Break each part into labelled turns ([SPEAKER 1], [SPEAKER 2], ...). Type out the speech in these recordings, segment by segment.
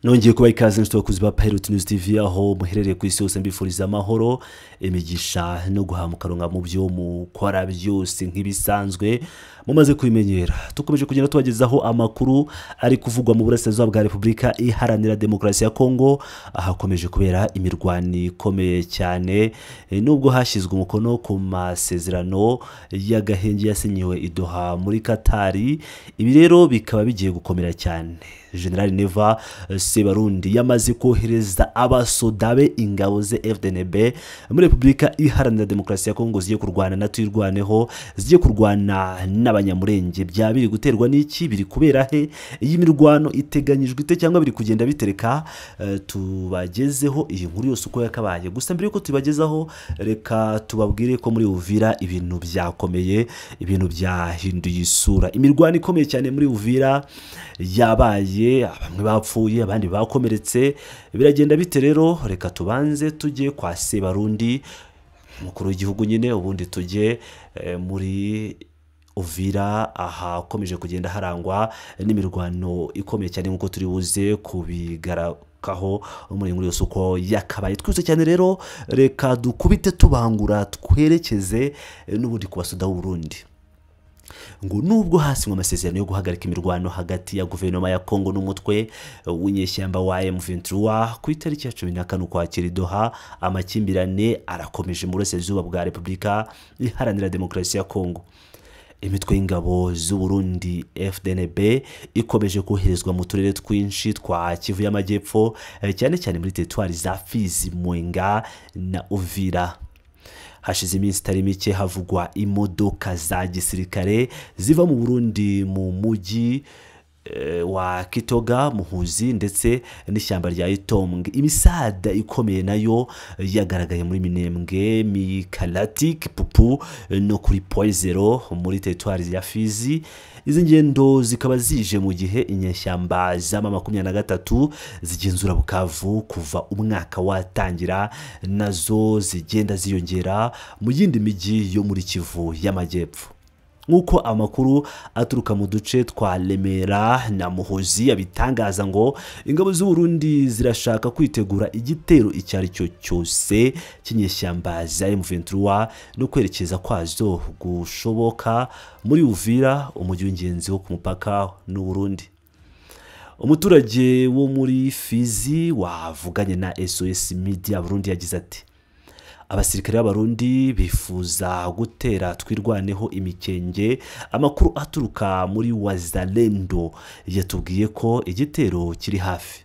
[SPEAKER 1] Nongeye kuba ikaze nshito kuziba Pirate News TV aho muherereye ku isi yose mbifuriza amahoro imigisha no guhamukaronga mu byo mukora byose nk'ibisanzwe mumaze kwimenyera. Tukomeje kugenda tubagezaho amakuru ari kuvugwa mu burasirazuba bwa Repubulika Iharanira Demokarasi ya Kongo, ahakomeje kubera imirwani ikomeye cyane nubwo hashyizwe umukono ku masezerano y'agahenge yasinyiwe i Doha muri Katari. Ibi rero bikaba bigiye gukomera cyane. General Neva Sebarundi yamaze kohereza abasodabe ingabo ze FDNB muri Repubulika Iharanira Demokarasi ya Kongo zigiye kurwana na twirwaneho, zigiye kurwana n'abanyamurenge. Bya biri guterwa n'iki, biri kubera he, iyi mirwano iteganyijwe ite cyangwa biri kugenda bitereka? Tubagezeho iyi nkuru yose uko yakabaye. Gusa mbere yuko tubagezaho, reka tubabwire ko muri Uvira ibintu byakomeye, ibintu byahinduye isura. Imirwano ikomeye cyane muri Uvira yabaye, bamwe bapfuye abandi bakomeretse. Biragenda bite rero? Reka tubanze tujye kwa Sebarundi mukuru w'igihugu nyine, ubundi tujye muri Uvira aha komeje kugenda harangwa n'imirwano ikomeye cyane nkuko turi buze kubigarakaho muri nkuru yose uko yakabaye. Twese cyane rero reka dukubite tubangura twerekeze n'ubundi ku basoda b'u Burundi. Ngo nubwo hasinywe amasezerano yo guhagarika imirwano hagati ya guverinoma ya Kongo n'umutwe w'inyeshyamba wa M23 ku itariki ya 14 Ukwakira i Doha, amakimbirane arakomeje mu burasirazuba bwa Repubulika Iharanira Demokarasi ya Kongo. Imitwe y'ingabo z'u Burundi FDNB ikomeje koherezwa mu turere twinshi twa Kivu y'Amajyepfo, cyane cyane muri teritwari za Fizi, Mwenga na Uvira. Hashize iminsi itari mike havugwa imodoka za gisirikare ziva mu Burundi mu mujyi wa Kitoga, Muhuzi ndetse n'ishyamba rya Itombe. Imisada ikomeye nayo yagaragaye muri Minembwe, Mikalati, Kipupu no kuri Poizero muri teritwari ya Fizi. Izi ngendo zikaba zije mu gihe inyeshyamba za M23 zigenzura Bukavu kuva umwaka watangira, nazo zigenda ziyongera mu yindi miji yo muri Kivu y'Amajyepfo. Nkuko amakuru aturuka mu duce twa Remera na Muhuzi abitangaza ngo ingabo z'u Burundi zirashaka kwitegura igitero icyari cyo cyose cy'inyeshyamba za M23 no kwerekeza kwazo gushoboka muri Uvira, umujyi w'ingenzi wo ku mupaka n'u Burundi. Umuturage wo muri Fizi wavuganye na SOS Media Burundi yagize ati: abasirikare b'Abarundi bifuza gutera twirwaneho imikenge. Amakuru aturuka muri Wazalendo yatubwiye ko igitero kiri hafi.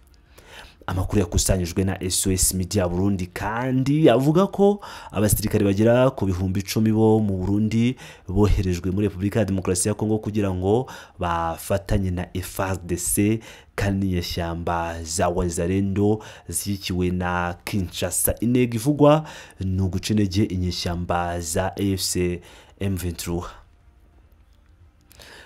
[SPEAKER 1] Amakuru yakusanyijwe na SOS Media Burundi kandi avuga ko abasirikare bagera ku 10,000 bo mu Burundi boherejwe muri Repubulika ya Demokarasi ya Kongo kugira ngo bafatanye na FARDC kandi nyeshyamba za Wazalendo zikiwe na Kinshasa. Intego ivugwa ni uguca intege inyeshyamba za AFC M23.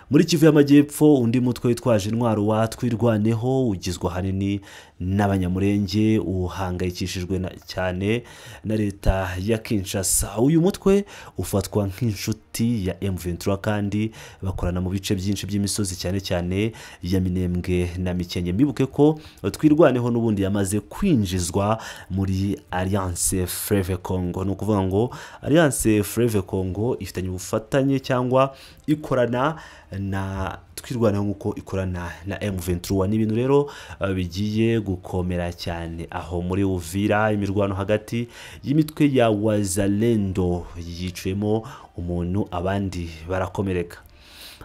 [SPEAKER 1] Muri Kivu y'Amajyepfo, undi mutwe witwaje intwaro wa twirwaneho ugizwe hanini n'abanyamurenge uhangayikishijwe cyane na leta ya Kinshasa. Uyu mutwe ufatwa nk'inshuti ya M23 kandi bakorana mu bice byinshi by'imisozi cyane cyane ya Minembwe na Mikenge. Mbibuke ko twirwaneho n'ubundi yamaze kwinjizwa muri Alliance Fleuve Congo. No kuvuga ngo Alliance Fleuve Congo ifitanye ubufatanye cyangwa ikorana na twirwaneho nkuko ikorana na M23. N'ibintu rero bigiye gukomera cyane aho muri Uvira. Imirwano hagati y'imitwe ya Wazalendo yicwemo umuntu abandi barakomereka.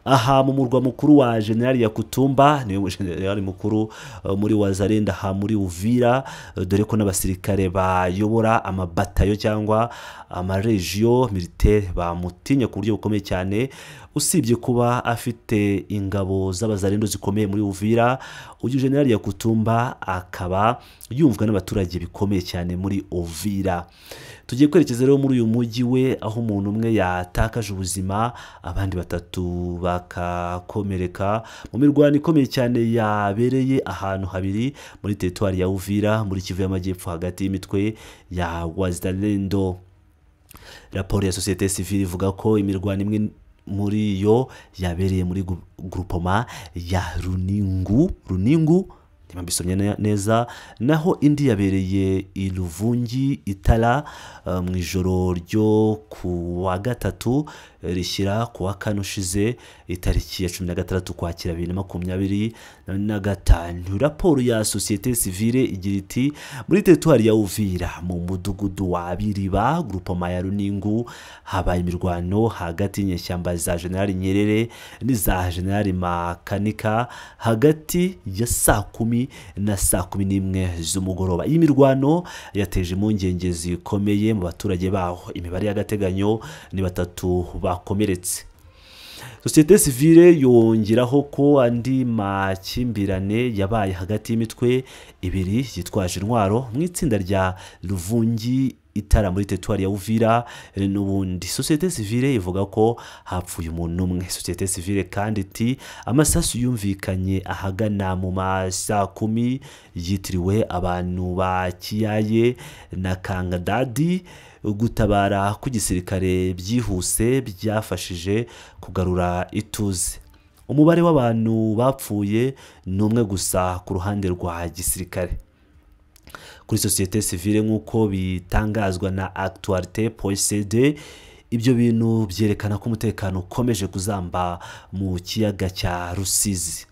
[SPEAKER 1] Aha mu murwa mukuru wa General Yakutumba, niwe general mukuru muri Wazalendo aha muri Uvira, dore ko n'abasirikare bayobora amabatayo cyangwa amaregio militaire bamutinya ku buryo bukomeye cyane. Usibye kuba afite ingabo z'abazalendo zikomeye muri Uvira, uyu General Yakutumba akaba yumvwa n'abaturage bikomeye cyane muri Uvira. Tugiye kwerekeza rero muri uyu mujyi we aho umuntu umwe yatakaje ubuzima, abandi batatu bakakomereka mu mirwano ikomeye cyane yabereye ahantu habiri muri teritwari ya Uvira muri Kivu y'Amajyepfo hagati y'imitwe ya Wazalendo. Raporo ya societe civile ivuga ko imirwano imwe muri yo yabereye muri groupement ya Runingu mbisomye neza. Naho indi yabereye i Luvungi Itara mu ijoro ryo ku wa gatatu rishyira ku wa kane ushize itariki ya 16 Ukwakira 2025. Raporo ya societe civile igira iti muri teritwari ya Uvira mu mudugudu wa Biriba groupement ya Runingu habaye imirwano hagati y'inyeshyamba za General Nyerere n'iza General Makanika hagati ya saa 10 na saa 11 z'umugoroba. Iyi mirwano yateje impungenge zikomeye mu baturage baho. Imibare y'agateganyo ni 3 bakomeretse. Societe civile yongeraho ko andi makimbirane yabaye hagati y'imitwe ibiri yitwaje intwaro mu itsinda rya Luvungi Itara muri teritwari ya Uvira n'ubundi. Societe civile ivuga ko hapfuye umuntu umwe. Societe civile kandi iti amasasu yumvikanye ahagana mu saa 10 yitiriwe abantu ba Kiyaye na Kangadadi. Gutabara ku gisirikare byihuse byafashije kugarura ituze. Umubare w'abantu bapfuye ni umwe gusa ku ruhande rwa gisirikare. Kuri societe civile nk'uko bitangazwa na actualité.cd, ibyo bintu byerekana ko umutekano ukomeje kuzamba mu kiyaga cya Rusizi.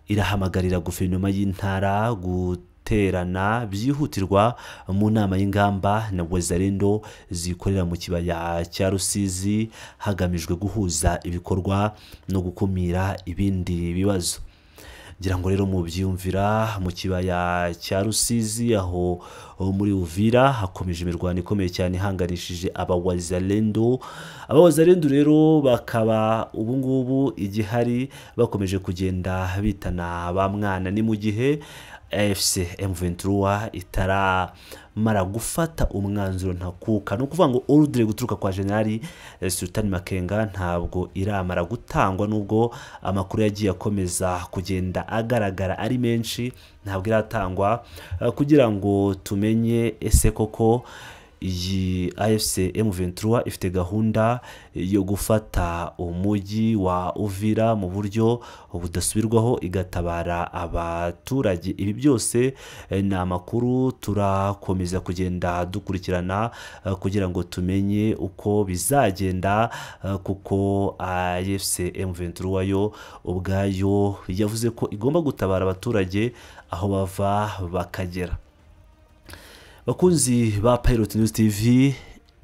[SPEAKER 1] Irahamagarira guverinoma y'intara guterana byihutirwa mu nama y'ingamba na Wazalendo zikorera mu kibaya cya Rusizi hagamijwe guhuza ibikorwa no gukumira ibindi bibazo. Ngira ngo rero mu byumvira mu kibaya cya Rusizi aho muri Uvira hakomeje imirwano ikomeye cyane ihanganishije Wazalendo rero bakaba ubu ngubu igihari bakomeje kugenda bitana ba mwana. Ni mu gihe AFC M23 itaramara gufata umwanzuro ntakuka. No kuvuga ngo ordre guturuka kwa General Sultan Makenga ntabwo iramara gutangwa, nubwo amakuru yagiye akomeza kugenda agaragara ari menshi, ntabwo iratangwa kugira ngo tumenye ese koko iyi AFC M23 ifite gahunda yo gufata umujyi wa Uvira mu buryo budasubirwaho igatabara abaturage. Ibi byose ni amakuru turakomeza kugenda dukurikirana kugira ngo tumenye uko bizagenda, kuko AFC M23 yo ubwayo yavuze ko igomba gutabara abaturage aho bava bakagera. Bakunzi ba Pilot News TV,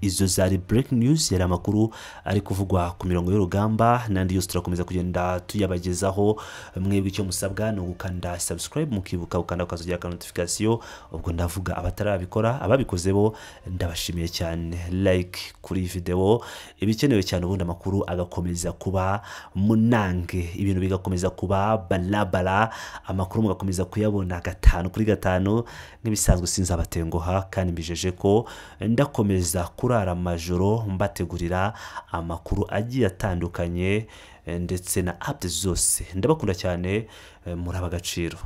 [SPEAKER 1] izo zari breaking news, yari amakuru ari kuvugwa ku mirongo y'urugamba, nandi yose turakomeza kugenda tuyabagezaho. Mwebwe icyo musabwa no gukanda subscribe, mukibuka ukanda ukazugira ka notification. Ubwo ndavuga abatarabikora, ababikoze bo ndabashimiye cyane. Like kuri video ibikenewe cyane, ubundi amakuru agakomeza kuba munange, ibintu bigakomeza kuba balabala, amakuru mugakomeza kuyabona 5 kuri 5 nk'ibisanzwe. Sinzabatenguha kandi mbijeje ko ndakomeza kurara amajoro mbategurira amakuru agiye atandukanye ndetse na updates zose. Ndabakunda cyane, muri abagaciro.